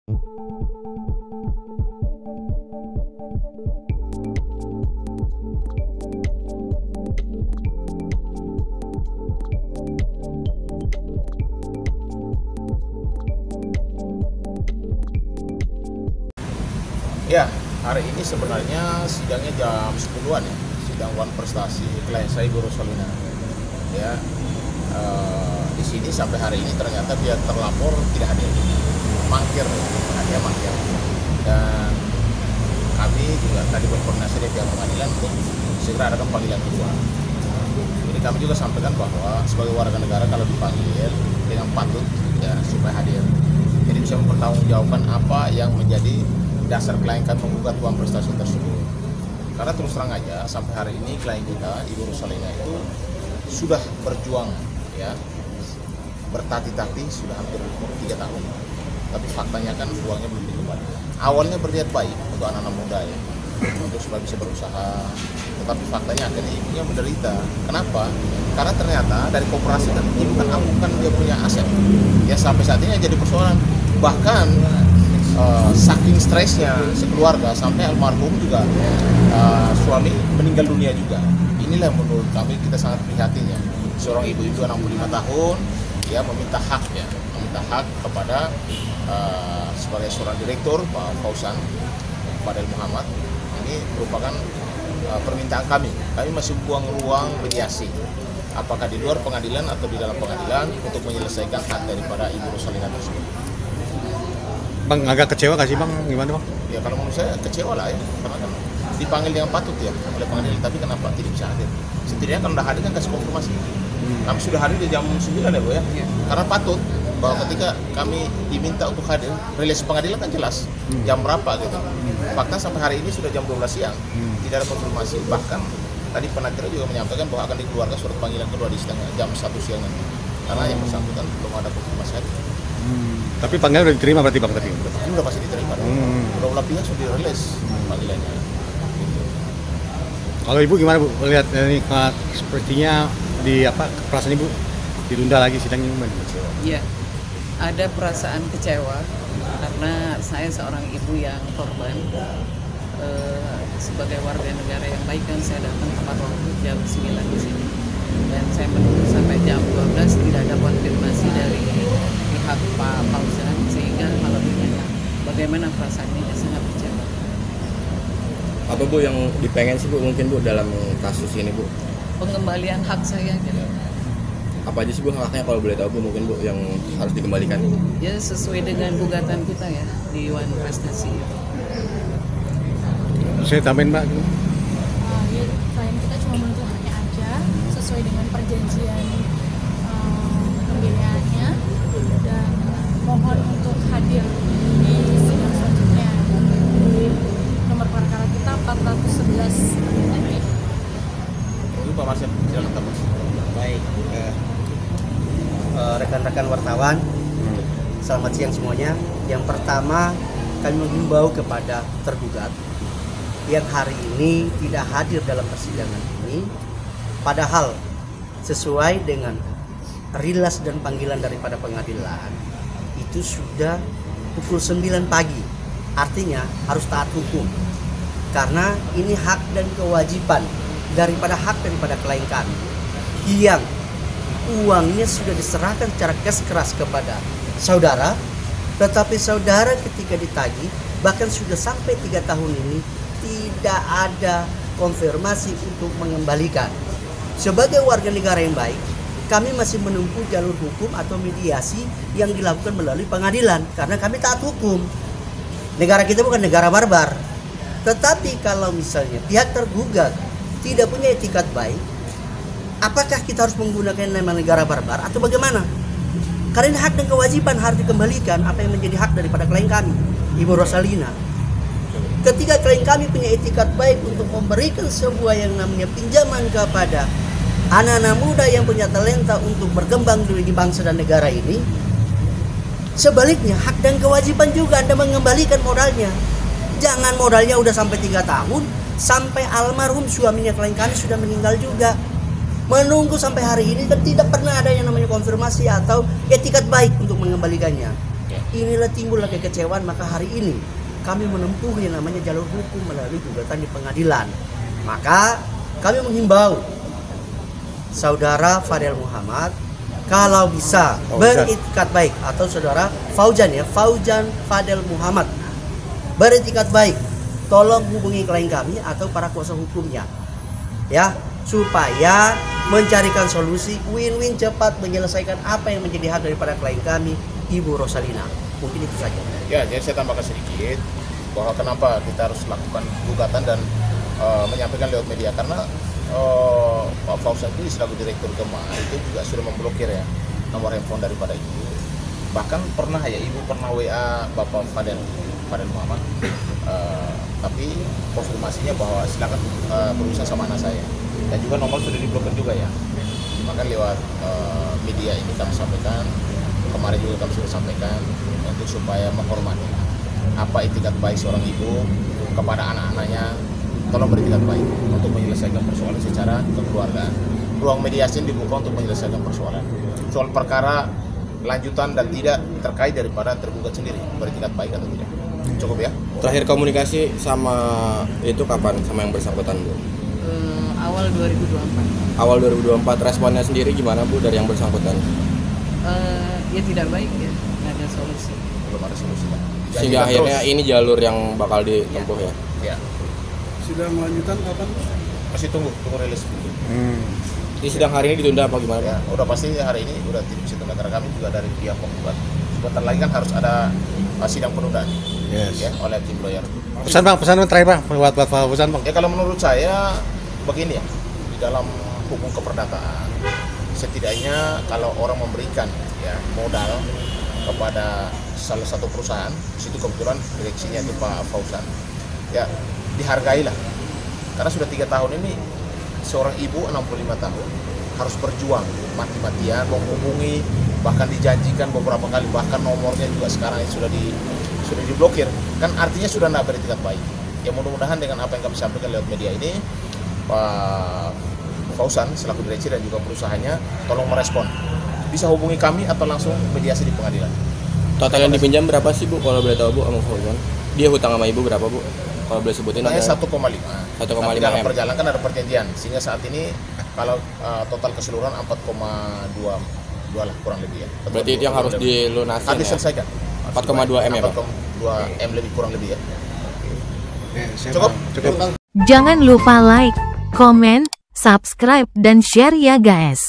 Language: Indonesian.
Ya, hari ini sebenarnya sidangnya jam 10-an ya, sidang wan prestasi klien saya Ibu Rosalina. Ya, di sini sampai hari ini ternyata dia terlapor tidak hadir, mangkir, dia mangkir. Dan kami juga tadi berkoordinasi dengan pihak pengadilan untuk segera adakan panggilan kedua. Jadi kami juga sampaikan bahwa sebagai warga negara kalau dipanggil dengan patut ya supaya hadir. Jadi bisa mempertanggungjawabkan apa yang menjadi dasar klien kami menggugat uang prestasi tersebut. Karena terus terang aja sampai hari ini klien kita Ibu Rosalina itu sudah berjuang ya bertati-tati sudah hampir 3 tahun. Tapi faktanya kan uangnya belum dikembalikan. Awalnya berniat baik untuk anak-anak muda ya, untuk supaya bisa berusaha. Tetapi faktanya akhirnya ibunya menderita. Kenapa? Karena ternyata dari koperasi kan ibu kan bukan dia punya aset. Ya sampai saat ini jadi persoalan. Bahkan saking stresnya sekeluarga sampai almarhum juga suami meninggal dunia juga. Inilah menurut kami kita sangat prihatin ya. Seorang ibu itu 65 tahun ya meminta hak kepada sebagai seorang direktur Pak Fauzan Fadel Muhammad. Ini merupakan permintaan kami. Kami masih buang ruang mediasi. Apakah di luar pengadilan atau di dalam pengadilan untuk menyelesaikan hak daripada Ibu Rosalina tersebut. Bang, agak kecewa gak sih Bang? Gimana Bang? Ya kalau menurut saya kecewa lah ya, karena kan dipanggil dengan patut ya oleh pengadilan, tapi kenapa tidak bisa hadir? Setidaknya kalau udah hadir kan kasih konfirmasi. Kami sudah hadir di jam 9 ya Bu ya, karena patut bahwa ketika kami diminta untuk hadir, rilis pengadilan kan jelas jam berapa gitu. Fakta sampai hari ini sudah jam 12 siang, tidak ada konfirmasi. Bahkan tadi penakir juga menyampaikan bahwa akan dikeluarkan surat panggilan kedua di jam 1 siang nanti, karena yang bersangkutan belum ada konfirmasi hadir. Tapi panggilan udah diterima berarti Bang tadi? Ini udah pasti diterima. Udah pihak sudah dirilis panggilannya. Gitu. Kalau Ibu gimana Bu? Lihat ini sepertinya di perasaan Ibu ditunda lagi sidangnya gimana? Iya, ada perasaan kecewa karena saya seorang ibu yang korban. Sebagai warga negara yang baik kan saya datang tepat waktu jam 9 di sini. Dan saya menunggu sampai jam 12 tidak ada konfirmasi dari pihak Pak Fauzan, sehingga malam ini bagaimana perasaannya, sangat kecewa. Apa Bu yang dipengen sih Bu mungkin Bu dalam kasus ini Bu? Pengembalian hak saya gitu. Apa aja sih Bu haknya kalau boleh tahu Bu mungkin Bu yang harus dikembalikan? Ya sesuai dengan gugatan kita ya di Wan Prestasi itu. Saya tambahin Mbak. Klien kita cuma menuntut haknya aja sesuai dengan perjanjian pembeliannya, dan mohon untuk hadir di sidang selanjutnya di nomor perkara kita 411 nanti. Itu Pak Masya, silakan tambah. Baik, rekan-rekan wartawan, selamat siang semuanya. Yang pertama, kami menghimbau kepada tergugat yang hari ini tidak hadir dalam persidangan ini, padahal sesuai dengan rilas dan panggilan daripada pengadilan itu sudah pukul 9 pagi, artinya harus taat hukum karena ini hak dan kewajiban daripada klien kami yang uangnya sudah diserahkan secara keras kepada saudara, tetapi saudara ketika ditagih bahkan sudah sampai 3 tahun ini tidak ada konfirmasi untuk mengembalikan. Sebagai warga negara yang baik, kami masih menempuh jalur hukum atau mediasi yang dilakukan melalui pengadilan karena kami taat hukum. Negara kita bukan negara barbar. Tetapi kalau misalnya pihak tergugat tidak punya etikat baik, apakah kita harus menggunakan nama negara barbar atau bagaimana? Karena hak dan kewajiban harus dikembalikan apa yang menjadi hak daripada klien kami, Ibu Rosalina. Ketika klien kami punya etikat baik untuk memberikan sebuah yang namanya pinjaman kepada anak-anak muda yang punya talenta untuk berkembang di bangsa dan negara ini, sebaliknya hak dan kewajiban juga Anda mengembalikan modalnya. Jangan modalnya udah sampai 3 tahun, sampai almarhum suaminya klien kami sudah meninggal juga. Menunggu sampai hari ini kan tidak pernah ada yang namanya konfirmasi atau etikat baik untuk mengembalikannya. inilah timbullah kekecewaan, maka hari ini kami menempuh yang namanya jalur hukum melalui gugatan di pengadilan. Maka kami menghimbau saudara Fadel Muhammad kalau bisa beritikat baik, atau saudara Fauzan ya, Fauzan Fadel Muhammad beritikat baik, tolong hubungi klien kami atau para kuasa hukumnya ya, supaya mencarikan solusi win-win cepat menyelesaikan apa yang menjadi hak daripada klien kami, Ibu Rosalina. Mungkin itu saja. Ya, jadi saya tambahkan sedikit bahwa kenapa kita harus lakukan gugatan dan menyampaikan lewat media, karena Pak Fauzan itu selaku Direktur Gema itu juga sudah memblokir ya nomor handphone daripada ibu. Bahkan pernah ya ibu pernah WA Bapak Fadel Muhammad, tapi konfirmasinya bahwa silakan berurusan sama anak saya, dan juga nomor sudah diblokir juga ya. Maka lewat media ini kami sampaikan, kemarin juga kami sudah sampaikan untuk supaya menghormati apa itikat baik seorang ibu kepada anak-anaknya. Tolong beritikat baik untuk menyelesaikan persoalan secara kekeluargaan. Ruang mediasi dibuka untuk menyelesaikan persoalan. Soal perkara lanjutan dan tidak terkait daripada tergugat sendiri, beritikat baik atau tidak. Cukup ya. Terakhir komunikasi sama itu kapan sama yang bersangkutan, Bu? Awal 2024. Awal 2024. Responnya sendiri gimana, Bu, dari yang bersangkutan? Ya tidak baik ya, nggak ada solusi. Belum ada solusi. Sehingga akhirnya ini jalur yang bakal ditempuh ya. Ya. Sidang lanjutan kapan? Masih tunggu rilis. Di sidang hari ini ditunda apa gimana, Ya, udah pasti hari ini udah tidak bisa ditunda, karena kami juga dari pihak penggugat. Sebentar lagi kan harus ada sidang penundaan. Yes. Ya, oleh tim lawyer. Pesan terakhir Bang, buat Pak Fauzan Bang. Ya, kalau menurut saya begini ya, di dalam hukum keperdataan setidaknya kalau orang memberikan ya modal kepada salah satu perusahaan, di situ kebetulan direksinya itu Pak Fauzan, ya dihargailah, karena sudah 3 tahun ini seorang ibu 65 tahun harus berjuang mati-matian menghubungi, bahkan dijanjikan beberapa kali, bahkan nomornya juga sekarang sudah diblokir, kan artinya sudah tidak beritikat baik. Ya mudah-mudahan dengan apa yang kami sampaikan lewat media ini, Pak Fauzan selaku direksi dan juga perusahaannya tolong merespon, bisa hubungi kami atau langsung mediasi di pengadilan. Total yang dipinjam berapa sih, Bu, kalau boleh tahu, Bu, sama Fauzan? Dia hutang sama ibu berapa, Bu? Kalau boleh sebutin. Hanya 1,5. 1,5 dalam M. perjalanan kan ada perjanjian, sehingga saat ini kalau total keseluruhan 4,2 lah kurang lebih ya. Berarti itu yang harus dilunasi. Harus diselesaikan. 4,2 M ya, Bang? 4,2 M lebih kurang lebih ya. Cukup. Jangan lupa like, komen, subscribe, dan share ya guys.